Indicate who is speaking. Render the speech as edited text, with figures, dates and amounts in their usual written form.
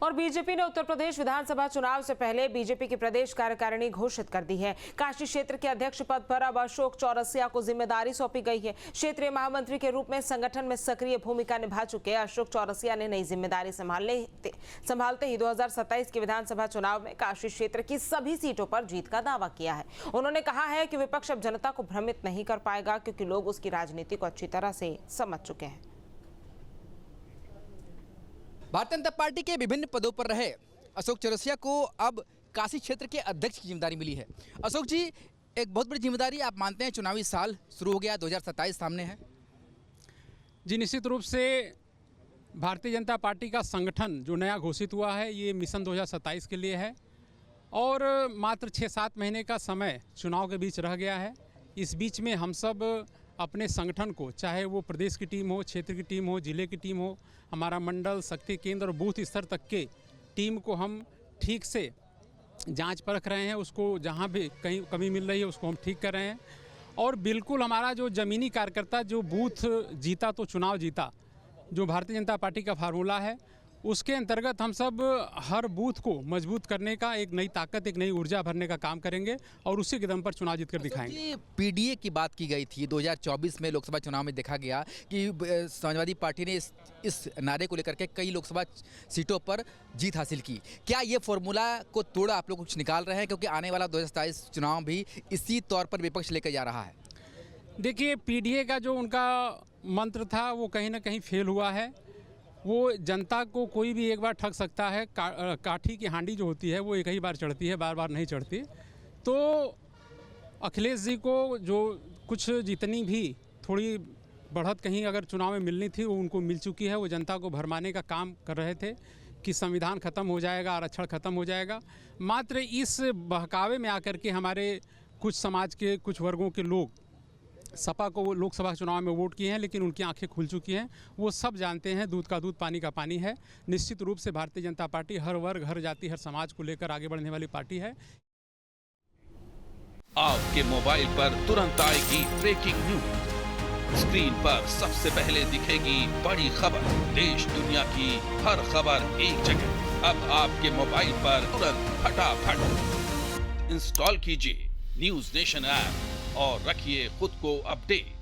Speaker 1: और बीजेपी ने उत्तर प्रदेश विधानसभा चुनाव से पहले बीजेपी की प्रदेश कार्यकारिणी घोषित कर दी है। काशी क्षेत्र के अध्यक्ष पद पर अब अशोक चौरसिया को जिम्मेदारी सौंपी गई है। क्षेत्रीय महामंत्री के रूप में संगठन में सक्रिय भूमिका निभा चुके अशोक चौरसिया ने नई जिम्मेदारी संभालते ही 2027 के विधानसभा चुनाव में काशी क्षेत्र की सभी सीटों पर जीत का दावा किया है। उन्होंने कहा है कि विपक्ष अब जनता को भ्रमित नहीं कर पाएगा, क्योंकि लोग उसकी राजनीति को अच्छी तरह से समझ चुके हैं।
Speaker 2: भारतीय जनता पार्टी के विभिन्न पदों पर रहे अशोक चौरसिया को अब काशी क्षेत्र के अध्यक्ष की जिम्मेदारी मिली है। अशोक जी, एक बहुत बड़ी जिम्मेदारी आप मानते हैं? चुनावी साल शुरू हो गया, 2027 सामने है।
Speaker 3: जी, निश्चित रूप से भारतीय जनता पार्टी का संगठन जो नया घोषित हुआ है, ये मिशन 2027 के लिए है और मात्र 6-7 महीने का समय चुनाव के बीच रह गया है। इस बीच में हम सब अपने संगठन को, चाहे वो प्रदेश की टीम हो, क्षेत्र की टीम हो, जिले की टीम हो, हमारा मंडल, शक्ति केंद्र और बूथ स्तर तक के टीम को हम ठीक से जांच परख रहे हैं। उसको जहां भी कहीं कमी मिल रही है उसको हम ठीक कर रहे हैं। और बिल्कुल हमारा जो ज़मीनी कार्यकर्ता, जो बूथ जीता तो चुनाव जीता, जो भारतीय जनता पार्टी का फार्मूला है, उसके अंतर्गत हम सब हर बूथ को मजबूत करने का, एक नई ताकत, एक नई ऊर्जा भरने का काम करेंगे और उसी के दम पर चुनाव जीतकर दिखाएंगे।
Speaker 2: पीडीए की बात की गई थी 2024 में लोकसभा चुनाव में, देखा गया कि समाजवादी पार्टी ने इस नारे को लेकर के कई लोकसभा सीटों पर जीत हासिल की। क्या ये फॉर्मूला को तोड़ा आप लोग कुछ निकाल रहे हैं, क्योंकि आने वाला 2027 चुनाव भी इसी तौर पर विपक्ष लेकर जा रहा है?
Speaker 3: देखिए, पीडीए का जो उनका मंत्र था वो कहीं ना कहीं फेल हुआ है। वो जनता को कोई भी एक बार ठग सकता है। काठी की हांडी जो होती है वो एक ही बार चढ़ती है, बार बार नहीं चढ़ती। तो अखिलेश जी को जो कुछ जितनी भी थोड़ी बढ़त कहीं अगर चुनाव में मिलनी थी वो उनको मिल चुकी है। वो जनता को भरमाने का काम कर रहे थे कि संविधान ख़त्म हो जाएगा, आरक्षण ख़त्म हो जाएगा। मात्र इस बहकावे में आकर के हमारे कुछ समाज के कुछ वर्गों के लोग सपा को लोकसभा चुनाव में वोट किए हैं, लेकिन उनकी आंखें खुल चुकी हैं। वो सब जानते हैं दूध का दूध पानी का पानी है। निश्चित रूप से भारतीय जनता पार्टी हर वर्ग, हर जाति, हर समाज को लेकर आगे बढ़ने वाली पार्टी है।
Speaker 4: आपके मोबाइल पर तुरंत आएगी ब्रेकिंग न्यूज। स्क्रीन पर सबसे पहले दिखेगी बड़ी खबर। देश दुनिया की हर खबर एक जगह। अब आपके मोबाइल पर तुरंत फटाफट इंस्टॉल कीजिए न्यूज नेशन ऐप और रखिए खुद को अपडेट।